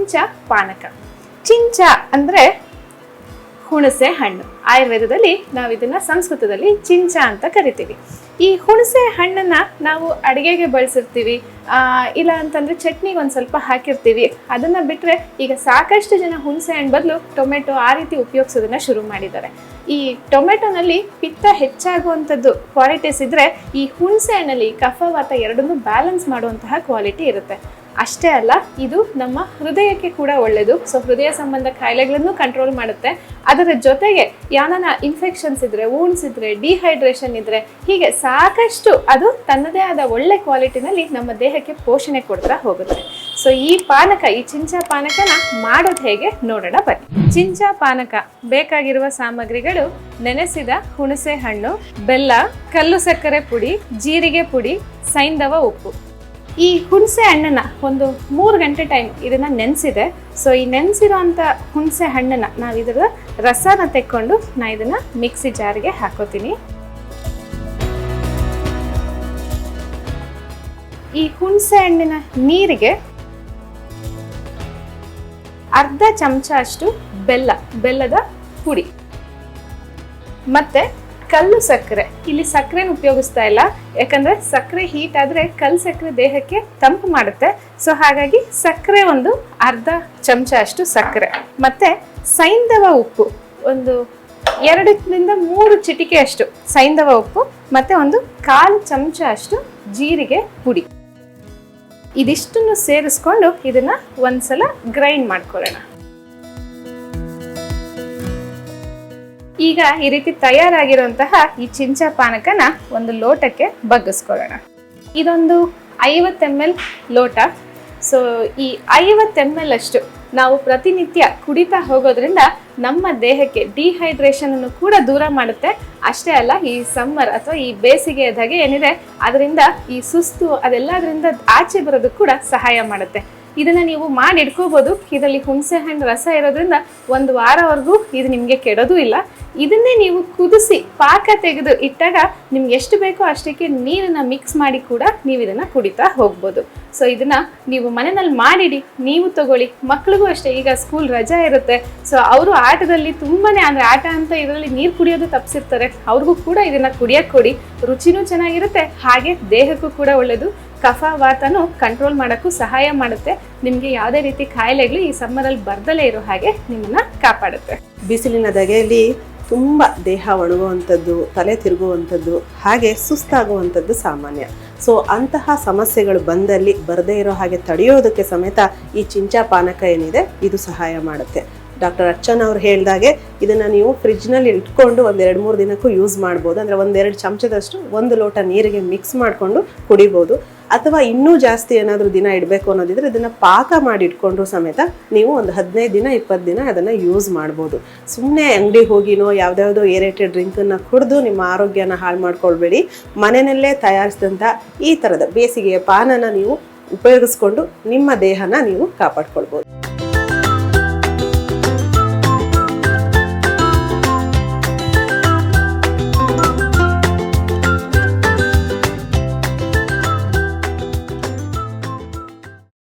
ಚಿಂಚ ಪಾನಕ. ಚಿಂಚ ಅಂದ್ರೆ ಹುಣಸೆ ಹಣ್ಣು. ಆಯುರ್ವೇದದಲ್ಲಿ ನಾವು ಇದನ್ನ ಸಂಸ್ಕೃತದಲ್ಲಿ ಚಿಂಚ ಅಂತ ಕರಿತೀವಿ. ಈ ಹುಣಸೆ ಹಣ್ಣನ್ನ ನಾವು ಅಡಿಗೆಗೆ ಬಳಸಿರ್ತೀವಿ, ಇಲ್ಲ ಅಂತಂದ್ರೆ ಚಟ್ನಿಗೆ ಒಂದ್ ಸ್ವಲ್ಪ ಹಾಕಿರ್ತೀವಿ. ಅದನ್ನ ಬಿಟ್ರೆ ಈಗ ಸಾಕಷ್ಟು ಜನ ಹುಣಸೆ ಹಣ್ಣು ಬದಲು ಟೊಮೆಟೊ ಆ ರೀತಿ ಉಪಯೋಗಿಸೋದನ್ನ ಶುರು ಮಾಡಿದ್ದಾರೆ. ಈ ಟೊಮೆಟೊನಲ್ಲಿ ಪಿತ್ತ ಹೆಚ್ಚಾಗುವಂಥದ್ದು ಕ್ವಾಲಿಟೀಸ್ ಇದ್ರೆ, ಈ ಹುಣಸೆ ಹಣ್ಣಲ್ಲಿ ಕಫವಾತ ಎರಡನ್ನೂ ಬ್ಯಾಲೆನ್ಸ್ ಮಾಡುವಂತಹ ಕ್ವಾಲಿಟಿ ಇರುತ್ತೆ. ಅಷ್ಟೇ ಅಲ್ಲ, ಇದು ನಮ್ಮ ಹೃದಯಕ್ಕೆ ಕೂಡ ಒಳ್ಳೆಯದು. ಸೊ ಹೃದಯ ಸಂಬಂಧ ಕಾಯಿಲೆಗಳನ್ನು ಕಂಟ್ರೋಲ್ ಮಾಡುತ್ತೆ. ಅದರ ಜೊತೆಗೆ ಯಾವನ ಇನ್ಫೆಕ್ಷನ್ಸ್ ಇದ್ರೆ, ವೂಂಡ್ಸ್ ಇದ್ರೆ, ಡಿಹೈಡ್ರೇಷನ್ ಇದ್ರೆ, ಹೀಗೆ ಸಾಕಷ್ಟು ಅದು ತನ್ನದೇ ಆದ ಒಳ್ಳೆ ಕ್ವಾಲಿಟಿನಲ್ಲಿ ನಮ್ಮ ದೇಹಕ್ಕೆ ಪೋಷಣೆ ಕೊಡ್ತಾ ಹೋಗುತ್ತೆ. ಸೊ ಈ ಪಾನಕ, ಈ ಚಿಂಚ ಪಾನಕನ ಮಾಡೋದು ಹೇಗೆ ನೋಡೋಣ ಬನ್ನಿ. ಚಿಂಚ ಪಾನಕ ಬೇಕಾಗಿರುವ ಸಾಮಗ್ರಿಗಳು: ನೆನೆಸಿದ ಹುಣಸೆ ಹಣ್ಣು, ಬೆಲ್ಲ, ಕಲ್ಲು ಸಕ್ಕರೆ ಪುಡಿ, ಜೀರಿಗೆ ಪುಡಿ, ಸೈಂಧವ ಉಪ್ಪು. ಈ ಹುಣಸೆ ಹಣ್ಣನ್ನ ಒಂದು 3 ಗಂಟೆ ಟೈಮ್ ಇದನ್ನ ನೆನೆಸಿದೆ. ಸೊ ಈ ನೆನೆಸಿರೋಂಥ ಹುಣಸೆ ಹಣ್ಣನ್ನ ನಾವು ಇದರ ರಸನ ತೆಕ್ಕೊಂಡು ನಾ ಇದನ್ನ ಮಿಕ್ಸಿ ಜಾರ್ಗೆ ಹಾಕೋತೀನಿ. ಈ ಹುಣಸೆ ಹಣ್ಣಿನ ನೀರಿಗೆ ಅರ್ಧ ಚಮಚ ಅಷ್ಟು ಬೆಲ್ಲದ ಪುಡಿ ಮತ್ತೆ ಕಲ್ಲು ಸಕ್ಕರೆ. ಇಲ್ಲಿ ಸಕ್ಕರೆನ ಉಪಯೋಗಿಸ್ತಾ ಇಲ್ಲ, ಯಾಕಂದ್ರೆ ಸಕ್ಕರೆ ಹೀಟ್ ಆದ್ರೆ ಕಲ್ಲು ಸಕ್ಕರೆ ದೇಹಕ್ಕೆ ತಂಪು ಮಾಡುತ್ತೆ. ಸೊ ಹಾಗಾಗಿ ಸಕ್ಕರೆ ಒಂದು ಅರ್ಧ ಚಮಚ ಅಷ್ಟು ಸಕ್ಕರೆ, ಮತ್ತೆ ಸೈಂಧವ ಉಪ್ಪು ಒಂದು 2-3 ಚಿಟಿಕೆ ಅಷ್ಟು ಸೈಂಧವ ಉಪ್ಪು, ಮತ್ತೆ ಒಂದು 1/4 ಚಮಚ ಅಷ್ಟು ಜೀರಿಗೆ ಪುಡಿ. ಇದಿಷ್ಟನ್ನು ಸೇರಿಸ್ಕೊಂಡು ಇದನ್ನ ಒಂದ್ಸಲ ಗ್ರೈಂಡ್ ಮಾಡ್ಕೊಳ್ಳೋಣ. ಈಗ ಈ ರೀತಿ ತಯಾರಾಗಿರುವಂತಹ ಈ ಚಿಂಚ ಪಾನಕನ ಒಂದು ಲೋಟಕ್ಕೆ ಬಗ್ಗಿಸ್ಕೊಳ್ಳೋಣ. ಇದೊಂದು 50 ml ಲೋಟ. ಸೊ ಈ 50 ml ಅಷ್ಟು ನಾವು ಪ್ರತಿನಿತ್ಯ ಕುಡಿತಾ ಹೋಗೋದ್ರಿಂದ ನಮ್ಮ ದೇಹಕ್ಕೆ ಡಿಹೈಡ್ರೇಷನ್ ಅನ್ನು ಕೂಡ ದೂರ ಮಾಡುತ್ತೆ. ಅಷ್ಟೇ ಅಲ್ಲ, ಈ ಸಮ್ಮರ್ ಅಥವಾ ಈ ಬೇಸಿಗೆಯ ಧಗೆ ಏನಿದೆ ಅದರಿಂದ ಈ ಸುಸ್ತು ಅದೆಲ್ಲದರಿಂದ ಆಚೆ ಬರೋದು ಕೂಡ ಸಹಾಯ ಮಾಡುತ್ತೆ. ಇದನ್ನ ನೀವು ಮಾಡಿ ಇಟ್ಕೋಬಹುದು. ಇದರಲ್ಲಿ ಹುಣಸೆ ಹಣ್ಣು ರಸ ಇರೋದ್ರಿಂದ 1 ವಾರವರೆಗೂ ಇದು ನಿಮಗೆ ಕೆಡೋದು ಇಲ್ಲ. ಇದನ್ನೇ ನೀವು ಕುದಿಸಿ ಪಾಕ ತೆಗೆದು ಇಟ್ಟಾಗ ನಿಮ್ಗೆ ಎಷ್ಟು ಬೇಕೋ ಅಷ್ಟಕ್ಕೆ ನೀರನ್ನ ಮಿಕ್ಸ್ ಮಾಡಿ ಕೂಡ ನೀವು ಇದನ್ನ ಕುಡಿತಾ ಹೋಗ್ಬೋದು. ಸೊ ಇದನ್ನ ನೀವು ಮನೆಯಲ್ಲಿ ಮಾಡಿಡಿ, ನೀವು ತಗೊಳ್ಳಿ. ಮಕ್ಳಿಗೂ ಅಷ್ಟೇ, ಈಗ ಸ್ಕೂಲ್ ರಜಾ ಇರುತ್ತೆ. ಸೊ ಅವರು ಆಟದಲ್ಲಿ ತುಂಬಾನೇ ಅಂದ್ರೆ ಆಟ ಅಂತ ಇದರಲ್ಲಿ ನೀರು ಕುಡಿಯೋದು ತಪ್ಪಿಸಿರ್ತಾರೆ. ಅವ್ರಿಗೂ ಕೂಡ ಇದನ್ನ ಕುಡಿಯಕ್ಕೆ ಕೊಡಿ. ರುಚಿನೂ ಚೆನ್ನಾಗಿರುತ್ತೆ, ಹಾಗೆ ದೇಹಕ್ಕೂ ಕೂಡ ಒಳ್ಳೆಯದು. ಕಫ ವಾತನು ಕಂಟ್ರೋಲ್ ಮಾಡೋಕ್ಕೂ ಸಹಾಯ ಮಾಡುತ್ತೆ. ನಿಮಗೆ ಯಾವುದೇ ರೀತಿ ಕಾಯಿಲೆಗಳು ಈ ಸಮ್ಮರಲ್ಲಿ ಬರ್ದಲೇ ಇರೋ ಹಾಗೆ ನಿಮ್ಮನ್ನ ಕಾಪಾಡುತ್ತೆ. ಬಿಸಿಲಿನ ಧಗೆಯಲ್ಲಿ ತುಂಬ ದೇಹ ಒಣಗುವಂಥದ್ದು, ತಲೆ ತಿರುಗುವಂಥದ್ದು, ಹಾಗೆ ಸುಸ್ತಾಗುವಂಥದ್ದು ಸಾಮಾನ್ಯ. ಸೊ ಅಂತಹ ಸಮಸ್ಯೆಗಳು ಬಂದಲ್ಲಿ ಬರದೇ ಇರೋ ಹಾಗೆ ತಡೆಯೋದಕ್ಕೆ ಸಮೇತ ಈ ಚಿಂಚ ಪಾನಕ ಏನಿದೆ ಇದು ಸಹಾಯ ಮಾಡುತ್ತೆ. ಡಾಕ್ಟರ್ ಅರ್ಚನಾ ಅವ್ರು ಹೇಳಿದಾಗೆ ಇದನ್ನು ನೀವು ಫ್ರಿಜ್ನಲ್ಲಿ ಇಟ್ಕೊಂಡು 1-2-3 ದಿನಕ್ಕೂ ಯೂಸ್ ಮಾಡ್ಬೋದು. ಅಂದರೆ 1-2 ಚಮಚದಷ್ಟು 1 ಲೋಟ ನೀರಿಗೆ ಮಿಕ್ಸ್ ಮಾಡಿಕೊಂಡು ಕುಡಿಬೋದು. ಅಥವಾ ಇನ್ನೂ ಜಾಸ್ತಿ ಏನಾದರೂ ದಿನ ಇಡಬೇಕು ಅನ್ನೋದಿದ್ರೆ ಇದನ್ನು ಪಾಕ ಮಾಡಿ ಇಟ್ಕೊಂಡ್ರು ಸಮೇತ ನೀವು ಒಂದು 15 ದಿನ 20 ದಿನ ಅದನ್ನು ಯೂಸ್ ಮಾಡ್ಬೋದು. ಸುಮ್ಮನೆ ಅಂಗಡಿ ಹೋಗಿನೋ ಯಾವುದ್ಯಾವುದೋ ಏರೇಟೆಡ್ ಡ್ರಿಂಕನ್ನು ಕುಡಿದು ನಿಮ್ಮ ಆರೋಗ್ಯನ ಹಾಳು ಮಾಡ್ಕೊಳ್ಬೇಡಿ. ಮನೆಯಲ್ಲೇ ತಯಾರಿಸಿದಂಥ ಈ ಥರದ ಬೇಸಿಗೆಯ ಪಾನನ ನೀವು ಉಪಯೋಗಿಸ್ಕೊಂಡು ನಿಮ್ಮ ದೇಹನ ನೀವು ಕಾಪಾಡ್ಕೊಳ್ಬೋದು.